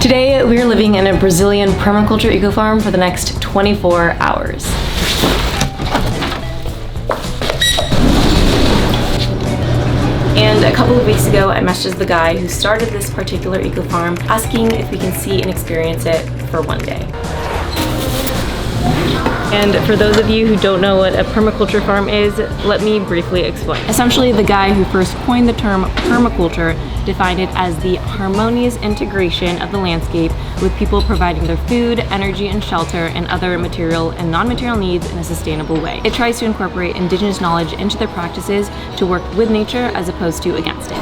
Today we're living in a Brazilian permaculture eco farm for the next 24 hours. And a couple of weeks ago, I messaged the guy who started this particular eco farm asking if we can see and experience it for one day. And for those of you who don't know what a permaculture farm is, let me briefly explain. Essentially, the guy who first coined the term permaculture defined it as the harmonious integration of the landscape with people providing their food, energy, and shelter and other material and non-material needs in a sustainable way. It tries to incorporate indigenous knowledge into their practices to work with nature as opposed to against it.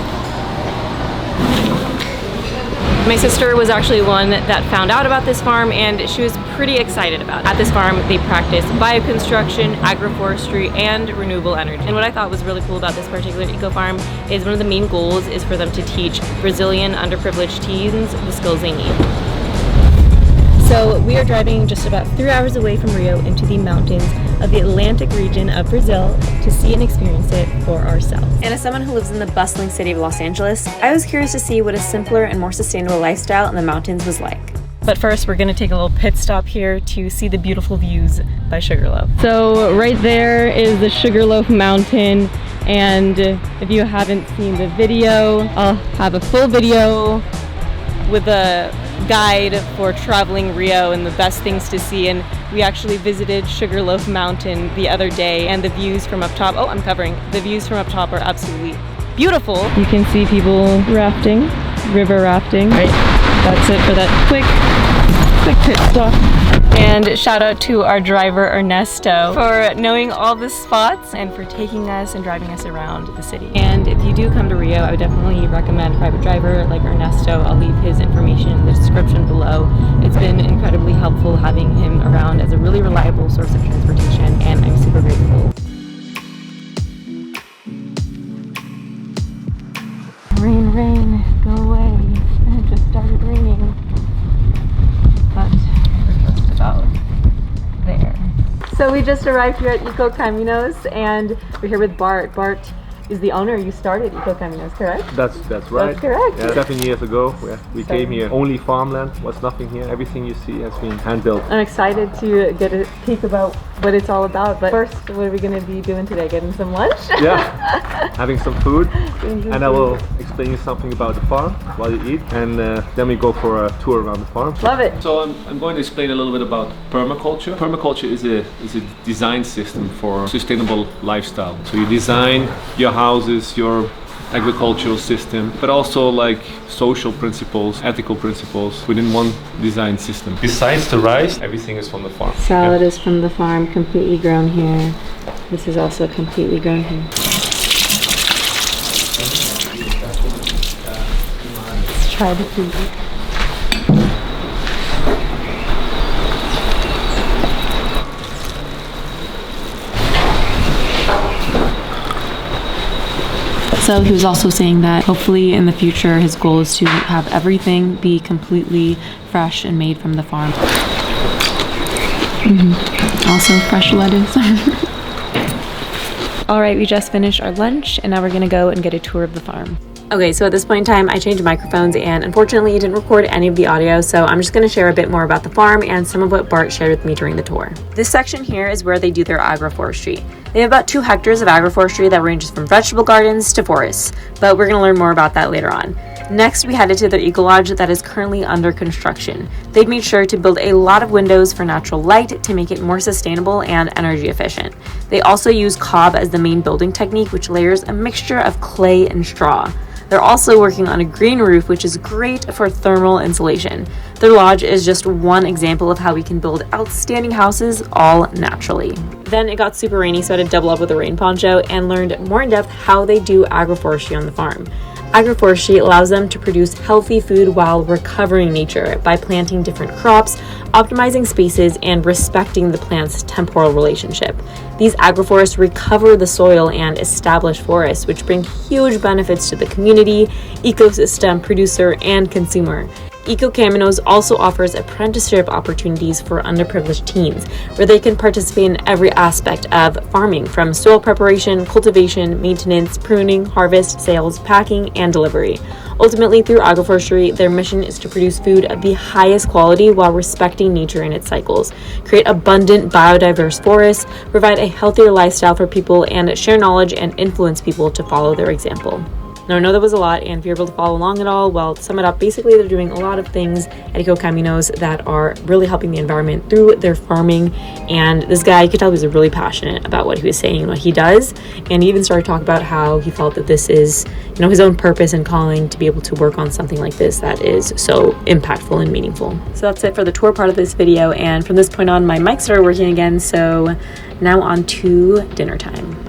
My sister was actually one that found out about this farm and she was pretty excited about it. At this farm, they practice bioconstruction, agroforestry, and renewable energy. And what I thought was really cool about this particular eco farm is one of the main goals is for them to teach Brazilian underprivileged teens the skills they need. So we are driving just about 3 hours away from Rio into the mountains of the Atlantic region of Brazil to see and experience it for ourselves. And as someone who lives in the bustling city of Los Angeles, I was curious to see what a simpler and more sustainable lifestyle in the mountains was like. But first, we're gonna take a little pit stop here to see the beautiful views by Sugarloaf. So right there is the Sugarloaf Mountain, and if you haven't seen the video, I'll have a full video with a guide for traveling Rio and the best things to see. And we actually visited Sugarloaf Mountain the other day, and the views from up top, the views from up top are absolutely beautiful. You can see people rafting, river rafting. Right, that's it for that quick pit stop. And shout out to our driver Ernesto for knowing all the spots and for taking us and driving us around the city. And if you do come to Rio, I would definitely recommend a private driver like Ernesto. I'll leave his information in the description below. It's been incredibly helpful having him around as a really reliable source of transportation, and I'm super grateful. Rain, go away. It just started raining. But we're just about there. So we just arrived here at Eco Caminhos and we're here with Bart. Bart is the owner. You started Eco Caminhos, correct? That's right. That's correct. Yeah, 7 years ago, we came here. Only farmland, was nothing here. Everything you see has been hand-built. I'm excited to get a peek about what it's all about, but first, what are we going to be doing today? Getting some lunch? Yeah, having some food, and I will explain you something about the farm while you eat, and then we go for a tour around the farm. Love it. So I'm going to explain a little bit about permaculture. Permaculture is a design system for sustainable lifestyle. So you design your houses, your agricultural system, but also like social principles, ethical principles within one design system. Besides the rice, everything is from the farm. Salad is from the farm, completely grown here. This is also completely grown here. Let's try the food. So he was also saying that hopefully in the future his goal is to have everything be completely fresh and made from the farm. Also fresh lettuce. Alright, we just finished our lunch and now we're gonna go and get a tour of the farm. Okay, so at this point in time, I changed microphones and unfortunately it didn't record any of the audio, so I'm just going to share a bit more about the farm and some of what Bart shared with me during the tour. This section here is where they do their agroforestry. They have about 2 hectares of agroforestry that ranges from vegetable gardens to forests, but we're going to learn more about that later on. Next, we headed to their eco lodge that is currently under construction. They've made sure to build a lot of windows for natural light to make it more sustainable and energy efficient. They also use cob as the main building technique, which layers a mixture of clay and straw. They're also working on a green roof, which is great for thermal insulation. Their lodge is just one example of how we can build outstanding houses all naturally. Then it got super rainy, so I had to double up with a rain poncho and learned more in depth how they do agroforestry on the farm. Agroforestry allows them to produce healthy food while recovering nature by planting different crops, optimizing spaces, and respecting the plant's temporal relationship. These agroforests recover the soil and establish forests, which bring huge benefits to the community, ecosystem, producer, and consumer. Eco Caminhos also offers apprenticeship opportunities for underprivileged teens, where they can participate in every aspect of farming, from soil preparation, cultivation, maintenance, pruning, harvest, sales, packing, and delivery. Ultimately, through agroforestry, their mission is to produce food of the highest quality while respecting nature and its cycles, create abundant biodiverse forests, provide a healthier lifestyle for people, and share knowledge and influence people to follow their example. Now, I know that was a lot, and if you're able to follow along at all, well, to sum it up, basically they're doing a lot of things at Eco Caminos that are really helping the environment through their farming. And this guy, you could tell he was really passionate about what he was saying and what he does. And he even started talking about how he felt that this is, his own purpose and calling to be able to work on something like this that is so impactful and meaningful. So that's it for the tour part of this video. And from this point on, my mic started working again. So now on to dinner time.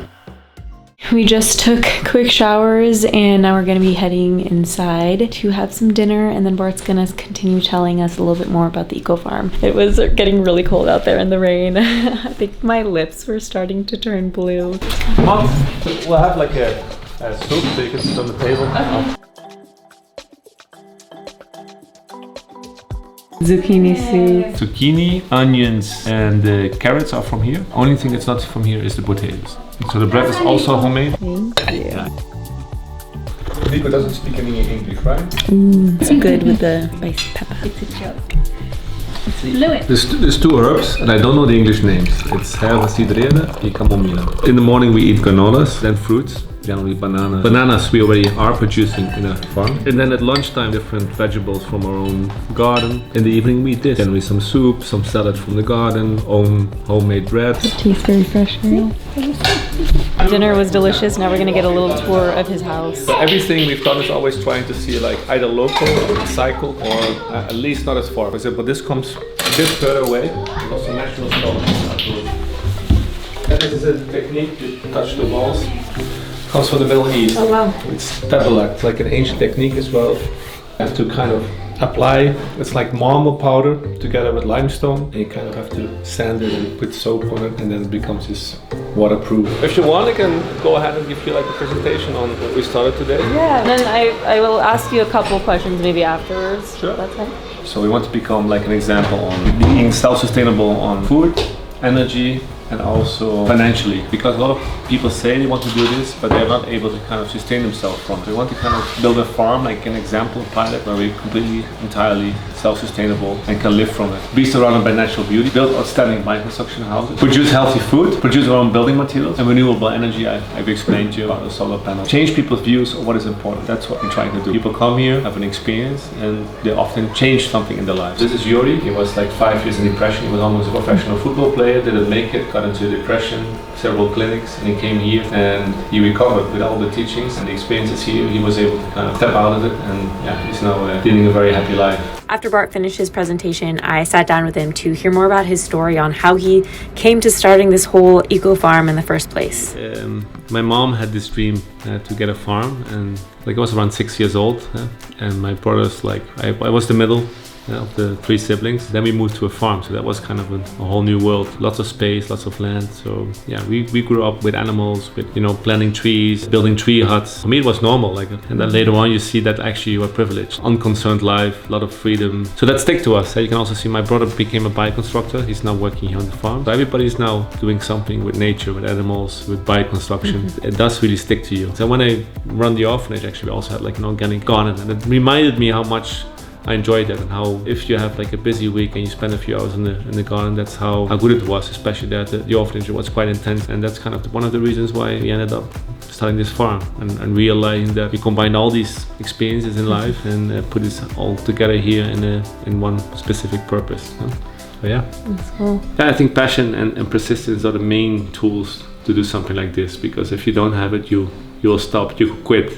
We just took quick showers and now we're going to be heading inside to have some dinner, and then Bart's going to continue telling us a little bit more about the eco farm. It was getting really cold out there in the rain. I think my lips were starting to turn blue. Mom, we'll have like a soup so you can sit on the table. Okay. Zucchini soup. Zucchini, onions, and the carrots are from here. Only thing that's not from here is the potatoes. So the bread is also homemade. Thank you. Yeah. Nico doesn't speak any English, right? It's good with the spicy pepper. It's a joke. It's fluent. There's two herbs, and I don't know the English names. It's erva cidreira and chamomile. In the morning we eat granolas, then fruits. Generally banana. Bananas we already are producing in a farm. And then at lunchtime, different vegetables from our own garden. In the evening we eat this. Generally some soup, some salad from the garden, own homemade bread. It tastes very fresh, right? Dinner was delicious. Now we're gonna get a little tour of his house. So everything we've done is always trying to see like either local, recycled, or at least not as far. For example, this comes a bit further away. There's also natural stone. And this is a technique to touch the walls. Comes from the Middle East. Oh wow. It's tabelak, like an ancient technique as well. You have to kind of apply, it's like marble powder together with limestone. And you kind of have to sand it and put soap on it, and then it becomes this waterproof. If you want, I can go ahead and give you like a presentation on what we started today. Yeah. And then I will ask you a couple questions maybe afterwards. Sure. That's fine. So we want to become like an example on being self-sustainable on food, energy, and also financially, because a lot of people say they want to do this, but they're not able to kind of sustain themselves from it. We want to kind of build a farm, like an example pilot, where we're completely, entirely self-sustainable and can live from it. Be surrounded by natural beauty, build outstanding construction houses, produce healthy food, produce our own building materials, and renewable energy. I've explained to you about the solar panel. Change people's views of what is important. That's what we're trying to do. People come here, have an experience, and they often change something in their lives. This is Yuri. He was like 5 years in depression. He was almost a professional football player, didn't make it, got into depression, several clinics, and he came here and he recovered with all the teachings and the experiences here. He was able to kind of step out of it, and yeah, he's now leading a very happy life. After Bart finished his presentation, I sat down with him to hear more about his story on how he came to starting this whole eco farm in the first place. My mom had this dream to get a farm, and like I was around 6 years old, and my brothers, like I was the middle of the 3 siblings. Then we moved to a farm, so that was kind of a whole new world. Lots of space, lots of land. So yeah, we grew up with animals, with planting trees, building tree huts. For me it was normal, and then later on you see that actually you are privileged. Unconcerned life, a lot of freedom. So that stick to us. You can also see my brother became a bike constructor. He's now working here on the farm. So everybody's now doing something with nature, with animals, with bike construction. It does really stick to you. So when I run the orphanage, actually we also had like an organic garden, and it reminded me how much I enjoyed that, and how if you have like a busy week and you spend a few hours in the garden, that's how good it was, especially that the orphanage was quite intense. And that's kind of one of the reasons why we ended up starting this farm and realizing that we combined all these experiences in life and put this all together here in one specific purpose. So yeah. That's cool. Yeah, I think passion and persistence are the main tools to do something like this, because if you don't have it, you'll stop, you quit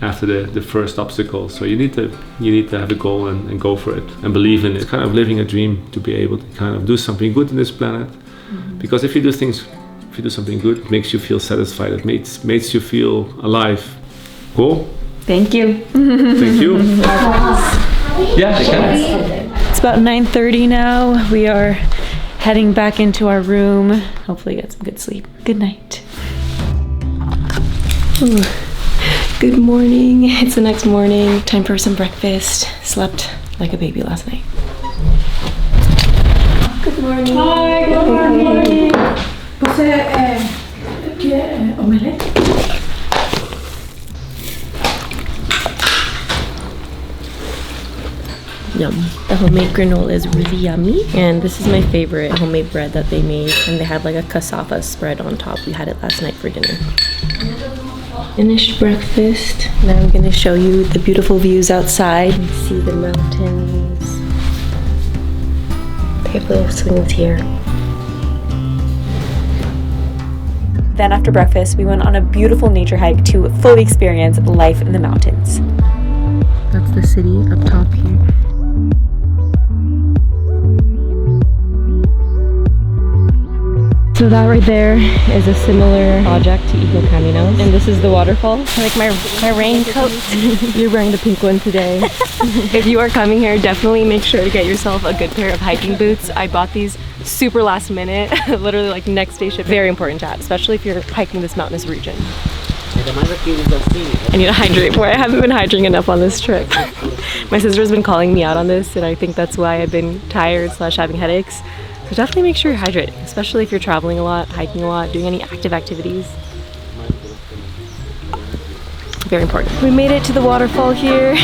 after the first obstacle. So you need to have a goal and go for it and believe in it. It's kind of living a dream to be able to kind of do something good in this planet. Because if you do something good, it makes you feel satisfied. It makes you feel alive. Cool? Thank you. Thank you. Yeah, I can. It's about 9:30 now. We are heading back into our room. Hopefully get some good sleep. Good night. Ooh. Good morning. It's the next morning. Time for some breakfast. Slept like a baby last night. Good morning. Hi, good morning. Você quer omelete? Yum. The homemade granola is really yummy. And this is my favorite homemade bread that they made. And they have like a cassava spread on top. We had it last night for dinner. Finished breakfast. Now I'm gonna show you the beautiful views outside. You can see the mountains. They have little swings here. Then after breakfast, we went on a beautiful nature hike to fully experience life in the mountains. That's the city up top here. So that right there is a similar project to Eco Caminhos. And this is the waterfall. Like my raincoat. You're wearing the pink one today. If you are coming here, definitely make sure to get yourself a good pair of hiking boots. I bought these super last minute, literally like next day ship. Very important to have, especially if you're hiking this mountainous region. I need to hydrate more. I haven't been hydrating enough on this trip. My sister's been calling me out on this, and I think that's why I've been tired / having headaches. So definitely make sure you hydrate, especially if you're traveling a lot, hiking a lot, doing any active activities. Very important. We made it to the waterfall here.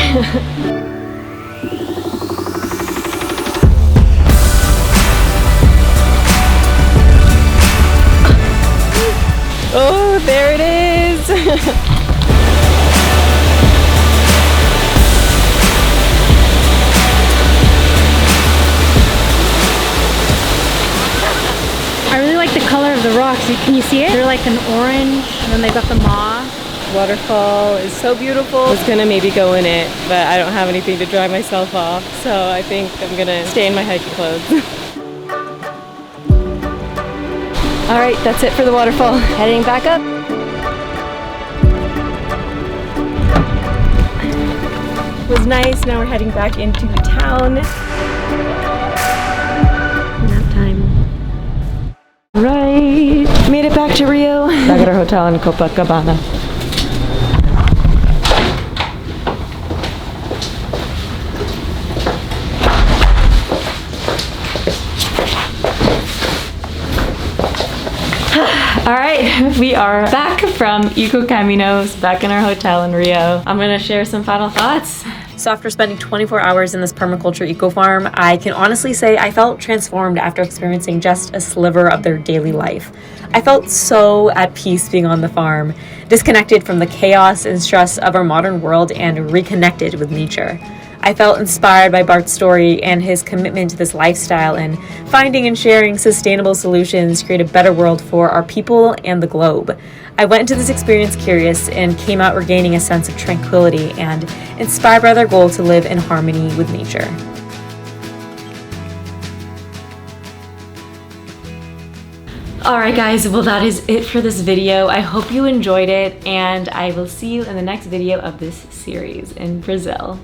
Oh, there it is! I really like the color of the rocks. Can you see it? They're like an orange, and then they've got the moss. Waterfall is so beautiful. I was gonna maybe go in it, but I don't have anything to dry myself off, so I think I'm gonna stay in my hiking clothes. All right, that's it for the waterfall. Heading back up. It was nice. Now we're heading back into town. Nap time. Right, made it back to Rio. Back at our hotel in Copacabana. All right, we are back from Eco Caminos, back in our hotel in Rio. I'm gonna share some final thoughts. So after spending 24 hours in this permaculture eco farm, I can honestly say I felt transformed after experiencing just a sliver of their daily life. I felt so at peace being on the farm, disconnected from the chaos and stress of our modern world and reconnected with nature. I felt inspired by Bart's story and his commitment to this lifestyle and finding and sharing sustainable solutions to create a better world for our people and the globe. I went into this experience curious and came out regaining a sense of tranquility and inspired by their goal to live in harmony with nature. Alright guys, well that is it for this video. I hope you enjoyed it and I will see you in the next video of this series in Brazil.